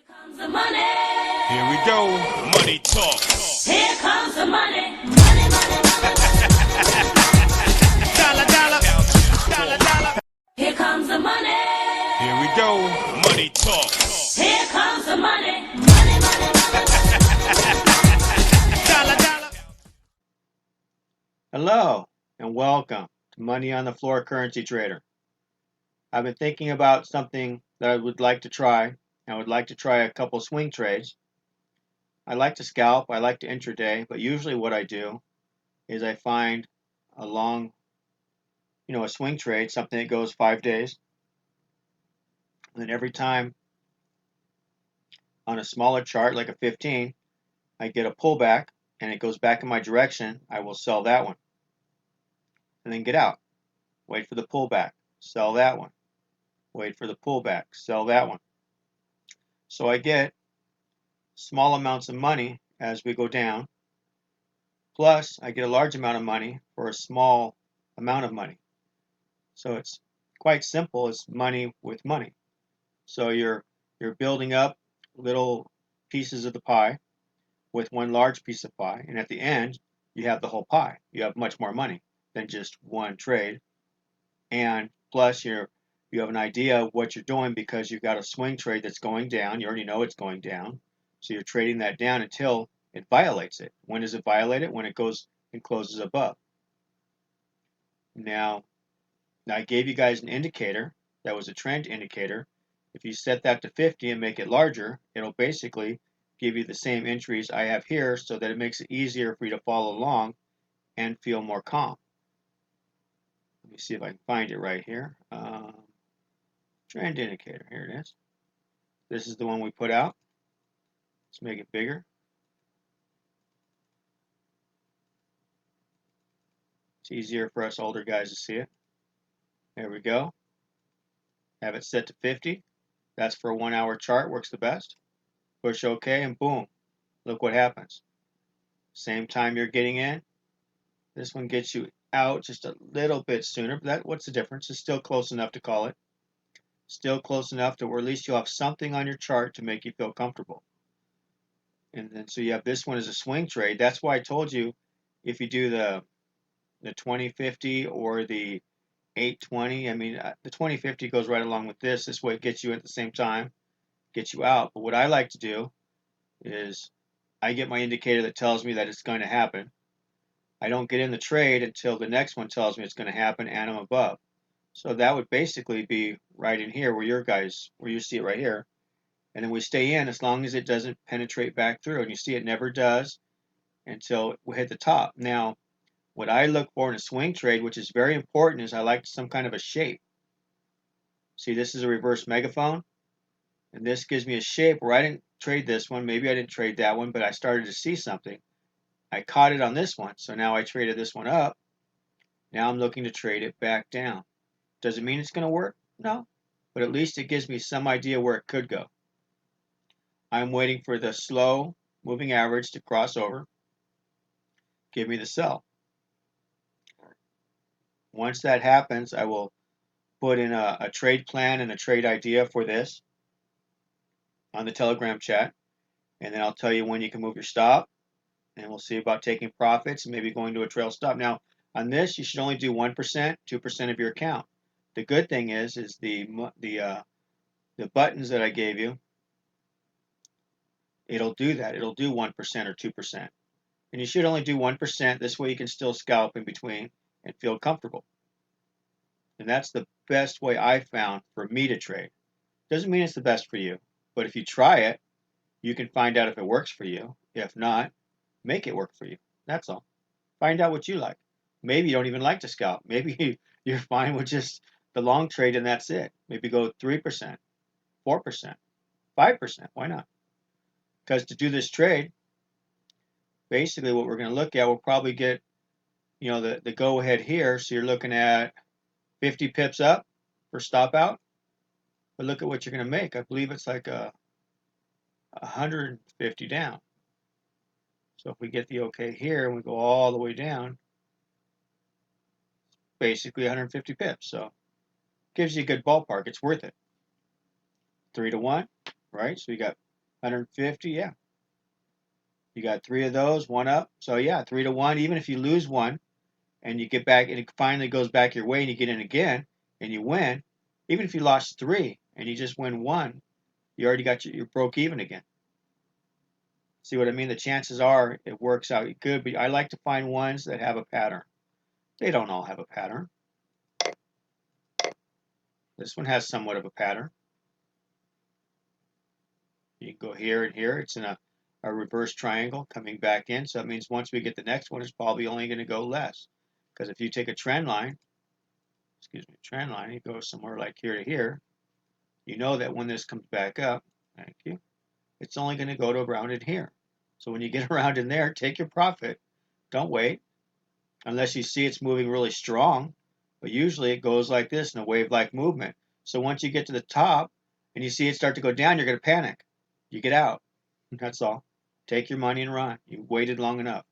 Comes the money. Here we go. Money talk. Here comes the money. Money, money, money. Dollar, dollar. Dollar, dollar. Here comes the money. Here we go. Money talk. Here comes the money. Money, money, money. Dollar, dollar. Hello and welcome to Money on the Floor Currency Trader. I've been thinking about something that I would like to try. I would like to try a couple swing trades. I like to scalp, I like to intraday, but usually what I do is I find a long, a swing trade, something that goes 5 days. And then every time on a smaller chart like a 15, I get a pullback and it goes back in my direction, I will sell that one. And then get out. Wait for the pullback. Sell that one. Wait for the pullback. Sell that one. So I get small amounts of money as we go down. Plus, I get a large amount of money for a small amount of money. So it's quite simple. It's money with money. So you're building up little pieces of the pie with one large piece of pie, and at the end, you have the whole pie. You have much more money than just one trade, and plus you have an idea of what you're doing because you've got a swing trade that's going down. You already know it's going down, so you're trading that down until it violates it. When does it violate it? When it goes and closes above. Now I gave you guys an indicator that was a trend indicator. If you set that to 50 and make it larger, it'll basically give you the same entries I have here so that it makes it easier for you to follow along and feel more calm. Let me see if I can find it right here. Trend indicator, here it is. This is the one we put out. Let's make it bigger. It's easier for us older guys to see it. There we go. Have it set to 50. That's for a 1 hour chart, works the best. Push OK and boom, look what happens. Same time you're getting in. This one gets you out just a little bit sooner, but what's the difference? It's still close enough to call it. Still close enough to where at least you'll have something on your chart to make you feel comfortable. And then so you have this one as a swing trade. That's why I told you if you do the 2050 or the 820, I mean the 2050 goes right along with this. This way it gets you at the same time, gets you out. But what I like to do is I get my indicator that tells me that it's going to happen. I don't get in the trade until the next one tells me it's going to happen and I'm above. So that would basically be right in here where you see it right here. And then we stay in as long as it doesn't penetrate back through. And you see it never does until we hit the top. Now, what I look for in a swing trade, which is very important, is I like some kind of a shape. See, this is a reverse megaphone. And this gives me a shape where I didn't trade this one. Maybe I didn't trade that one, but I started to see something. I caught it on this one. So now I traded this one up. Now I'm looking to trade it back down. Does it mean it's going to work? No. But at least it gives me some idea where it could go. I'm waiting for the slow moving average to cross over. Give me the sell. Once that happens, I will put in a trade plan and a trade idea for this on the Telegram chat. And then I'll tell you when you can move your stop. And we'll see about taking profits and maybe going to a trail stop. Now, on this, you should only do 1%, 2% of your account. The good thing is the buttons that I gave you, it'll do that. It'll do 1% or 2%. And you should only do 1%. This way you can still scalp in between and feel comfortable. And that's the best way I found for me to trade. Doesn't mean it's the best for you, but if you try it, you can find out if it works for you. If not, make it work for you. That's all. Find out what you like. Maybe you don't even like to scalp. Maybe you're fine with just the long trade and that's it. Maybe go 3%, 4%, 5%. Why not? Because to do this trade, basically what we're going to look at, we'll probably get, the go ahead here. So you're looking at 50 pips up for stop out. But look at what you're going to make. I believe it's like 150 down. So if we get the okay here and we go all the way down, basically 150 pips. So gives you a good ballpark. It's worth it. 3 to 1, right? So we got 150, yeah. You got 3 of those, one up. So yeah, 3 to 1. Even if you lose one and you get back and it finally goes back your way and you get in again and you win, even if you lost 3 and you just win 1, you already got you broke even again. See what I mean? The chances are it works out good, but I like to find ones that have a pattern. They don't all have a pattern. This one has somewhat of a pattern. You can go here and here. It's in a reverse triangle coming back in. So that means once we get the next one, it's probably only going to go less. Because if you take a trend line, it goes somewhere like here to here, you know that when this comes back up, thank you, it's only going to go to around in here. So when you get around in there, take your profit. Don't wait unless you see it's moving really strong. But usually it goes like this in a wave-like movement. So once you get to the top and you see it start to go down, you're going to panic. You get out. That's all. Take your money and run. You waited long enough.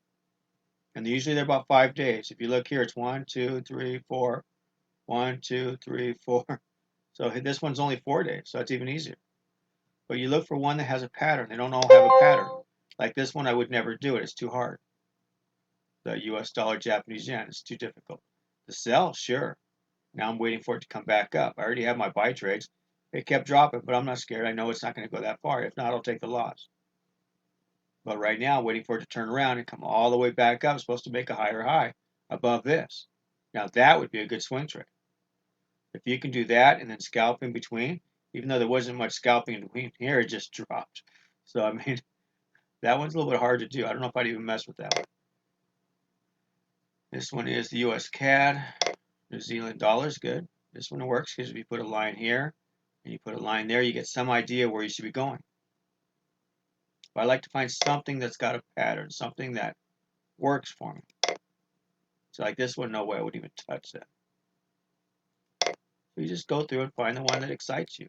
And usually they're about 5 days. If you look here, it's 1, 2, 3, 4. 1, 2, 3, 4. So this one's only 4 days, so that's even easier. But you look for one that has a pattern. They don't all have a pattern. Like this one, I would never do it. It's too hard. The US dollar, Japanese yen, it's too difficult. The sell, sure. Now I'm waiting for it to come back up. I already have my buy trades. It kept dropping, but I'm not scared. I know it's not going to go that far. If not, I'll take the loss. But right now, I'm waiting for it to turn around and come all the way back up. It's supposed to make a higher high above this. Now that would be a good swing trade. If you can do that and then scalp in between, even though there wasn't much scalping in between here, it just dropped. So, I mean, that one's a little bit hard to do. I don't know if I'd even mess with that one. This one is the US CAD. New Zealand dollar is good. This one works because if you put a line here and you put a line there, you get some idea where you should be going. But I like to find something that's got a pattern, something that works for me. So like this one, no way I would even touch that. So you just go through and find the one that excites you.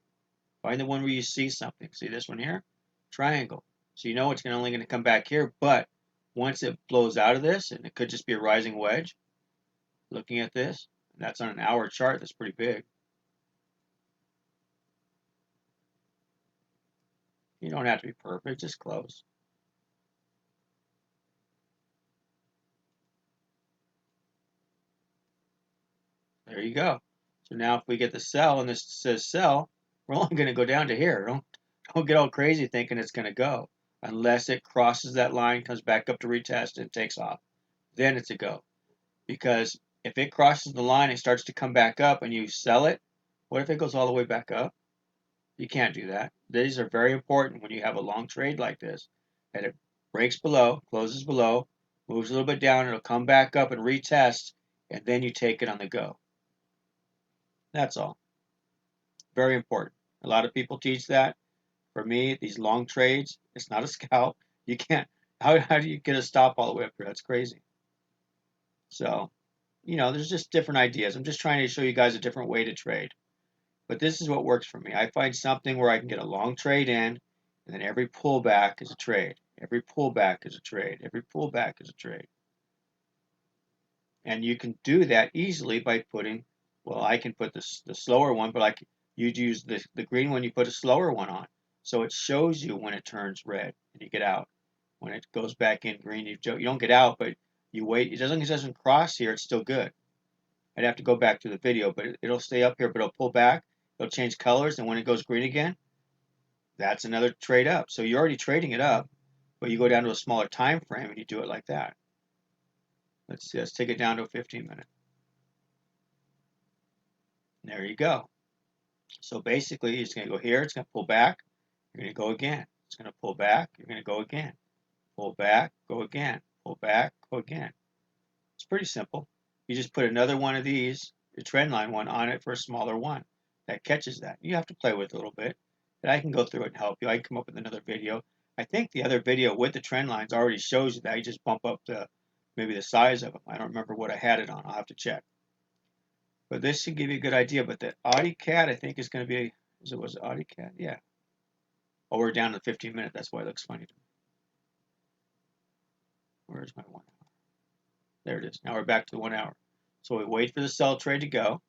Find the one where you see something. See this one here? Triangle. So you know it's only going to come back here, but once it blows out of this, and it could just be a rising wedge, looking at this, and that's on an hour chart, that's pretty big. You don't have to be perfect, just close. There you go. So now if we get the sell and this says sell, we're only going to go down to here. Don't get all crazy thinking it's going to go unless it crosses that line, comes back up to retest, and takes off. Then it's a go. Because if it crosses the line and starts to come back up and you sell it, what if it goes all the way back up? You can't do that. These are very important when you have a long trade like this. That it breaks below, closes below, moves a little bit down, it'll come back up and retest, and then you take it on the go. That's all. Very important. A lot of people teach that. For me, these long trades, it's not a scalp. You can't, how do you get a stop all the way up here? That's crazy. So, there's just different ideas. I'm just trying to show you guys a different way to trade. But this is what works for me. I find something where I can get a long trade in, and then every pullback is a trade. Every pullback is a trade. Every pullback is a trade. And you can do that easily by putting, well, I can put the slower one, but you'd use the green one, you put a slower one on. So it shows you when it turns red and you get out. When it goes back in green, you don't get out, but you wait. It doesn't cross here, it's still good. I'd have to go back to the video, but it'll stay up here, but it'll pull back. It'll change colors, and when it goes green again, that's another trade up. So you're already trading it up, but you go down to a smaller time frame and you do it like that. Let's see, let's take it down to a 15-minute. There you go. So basically, it's going to go here. It's going to pull back. You're going to go again. It's going to pull back. You're going to go again. Pull back, go again. Pull back, go again. It's pretty simple. You just put another one of these, the trend line one, on it for a smaller one that catches that. You have to play with it a little bit. But I can go through it and help you. I can come up with another video. I think the other video with the trend lines already shows you that. You just bump up maybe the size of them. I don't remember what I had it on. I'll have to check. But this should give you a good idea. But the AudiCAD, I think, is going to be, was it AudiCAD? Yeah. Oh, we're down to 15-minute. That's why it looks funny to me. Where's my 1 hour? There it is. Now we're back to the 1 hour. So we wait for the sell trade to go.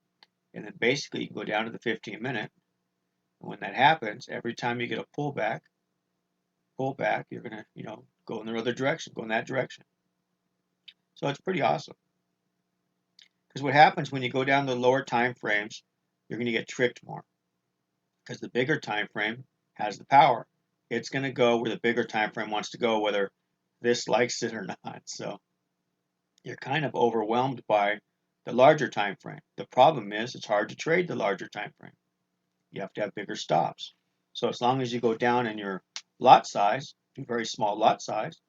And then basically you can go down to the 15-minute. And when that happens, every time you get a pullback, pull back, you're going to, go in the other direction, go in that direction. So it's pretty awesome. Because what happens when you go down the lower time frames, you're going to get tricked more. Because the bigger time frame has the power. It's going to go where the bigger time frame wants to go, whether this likes it or not. So you're kind of overwhelmed by the larger time frame. The problem is it's hard to trade the larger time frame. You have to have bigger stops. So as long as you go down in your lot size, very small lot size,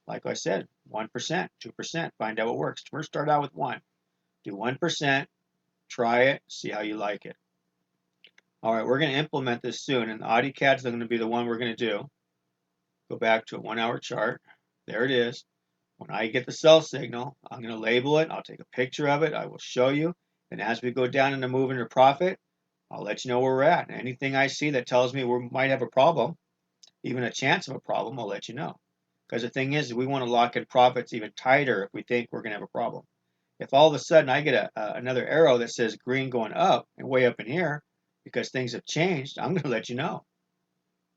like I said, 1%, 2%, find out what works. First start out with 1. Do 1%, try it, see how you like it. All right, we're going to implement this soon, and the AudiCAD is going to be the one we're going to do. Go back to a 1-hour chart. There it is. When I get the sell signal, I'm going to label it. I'll take a picture of it. I will show you. And as we go down into moving to profit, I'll let you know where we're at. And anything I see that tells me we might have a problem, even a chance of a problem, I'll let you know. Because the thing is, we want to lock in profits even tighter if we think we're going to have a problem. If all of a sudden I get another arrow that says green going up and way up in here because things have changed, I'm going to let you know.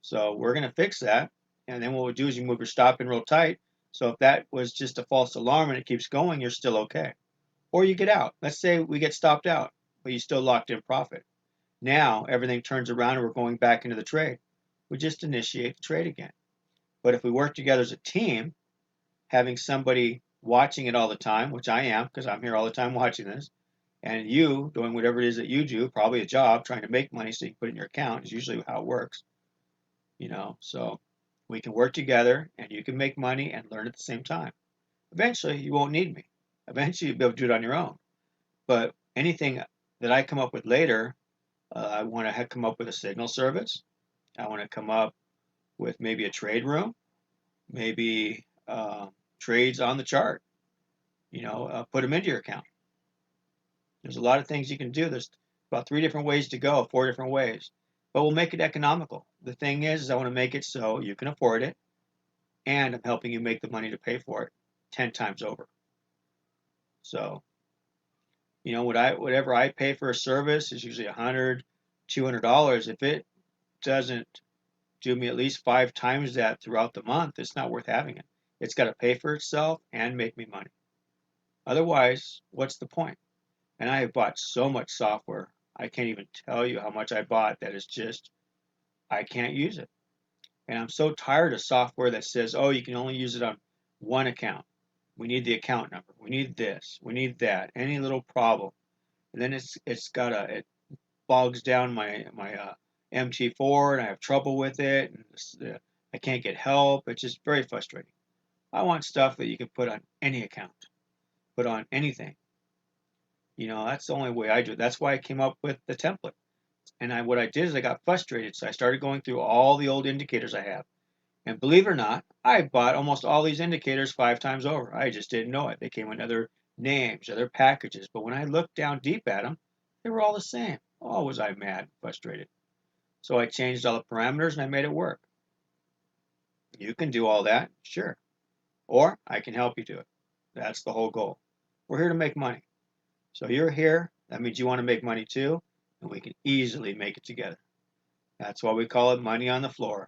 So we're going to fix that. And then what we'll do is you move your stop in real tight. So if that was just a false alarm and it keeps going, you're still okay. Or you get out. Let's say we get stopped out, but you still locked in profit. Now everything turns around and we're going back into the trade. We just initiate the trade again. But if we work together as a team, having somebody watching it all the time, which I am because I'm here all the time watching this, and you doing whatever it is that you do, probably a job, trying to make money so you can put it in your account is usually how it works. So we can work together and you can make money and learn at the same time. Eventually, you won't need me. Eventually, you'll be able to do it on your own. But anything that I come up with later, I want to come up with a signal service. I want to come up with maybe a trade room, maybe trades on the chart. Put them into your account. There's a lot of things you can do. There's about 3 different ways to go, 4 different ways. But we'll make it economical. The thing is I want to make it so you can afford it, and I'm helping you make the money to pay for it 10 times over. So, whatever I pay for a service is usually $100, $200. If it doesn't do me at least 5 times that throughout the month, it's not worth having it. It's got to pay for itself and make me money. Otherwise, what's the point? And I have bought so much software. I can't even tell you how much I bought that is just, I can't use it. And I'm so tired of software that says, oh, you can only use it on one account. We need the account number. We need this. We need that. Any little problem. And then it bogs down my MT4 and I have trouble with it. And I can't get help. It's just very frustrating. I want stuff that you can put on any account, put on anything. That's the only way I do it. That's why I came up with the template. And what I did is I got frustrated, so I started going through all the old indicators I have. And believe it or not, I bought almost all these indicators 5 times over. I just didn't know it. They came in other names, other packages. But when I looked down deep at them, they were all the same. Oh, was I mad, frustrated. So I changed all the parameters and I made it work. You can do all that, sure. Or I can help you do it. That's the whole goal. We're here to make money. So you're here, that means you want to make money too, and we can easily make it together. That's why we call it money on the floor.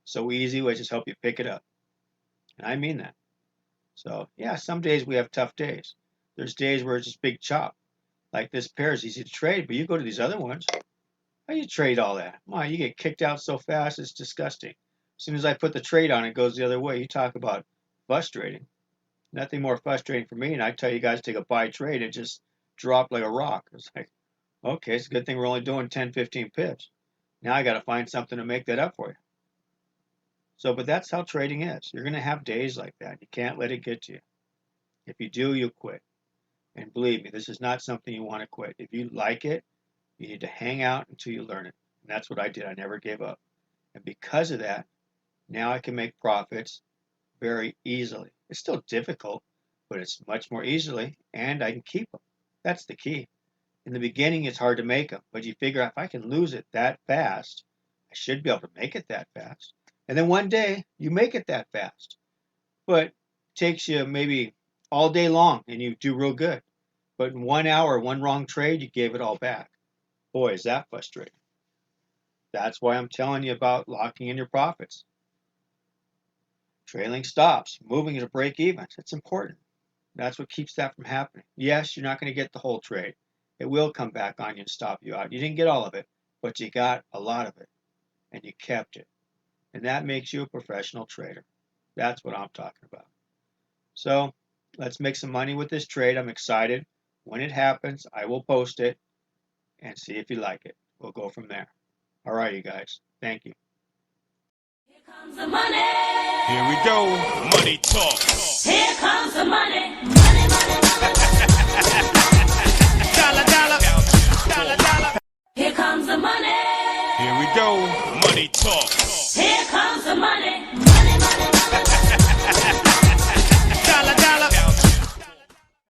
So easy, we just help you pick it up. And I mean that. So yeah, some days we have tough days. There's days where it's just big chop. Like this pair is easy to trade, but you go to these other ones, how do you trade all that? Come on, you get kicked out so fast, it's disgusting. As soon as I put the trade on, it goes the other way. You talk about frustrating. Nothing more frustrating for me, and I tell you guys to take a buy trade, it just dropped like a rock. It's like, okay, it's a good thing we're only doing 10, 15 pips. Now I got to find something to make that up for you. So, but that's how trading is. You're going to have days like that. You can't let it get to you. If you do, you'll quit. And believe me, this is not something you want to quit. If you like it, you need to hang out until you learn it. And that's what I did. I never gave up. And because of that, now I can make profits very easily. It's still difficult, but it's much more easily, and I can keep them. That's the key. In the beginning, it's hard to make them, but you figure if I can lose it that fast, I should be able to make it that fast. And then one day, you make it that fast. But it takes you maybe all day long, and you do real good. But in 1 hour, one wrong trade, you gave it all back. Boy, is that frustrating. That's why I'm telling you about locking in your profits. Trailing stops, moving to break even. It's important. That's what keeps that from happening. Yes, you're not going to get the whole trade. It will come back on you and stop you out. You didn't get all of it, but you got a lot of it and you kept it. And that makes you a professional trader. That's what I'm talking about. So let's make some money with this trade. I'm excited. When it happens, I will post it and see if you like it. We'll go from there. All right, you guys. Thank you. Here comes the money. Here we go. Money talk. Here comes the money. Money, money, money, money.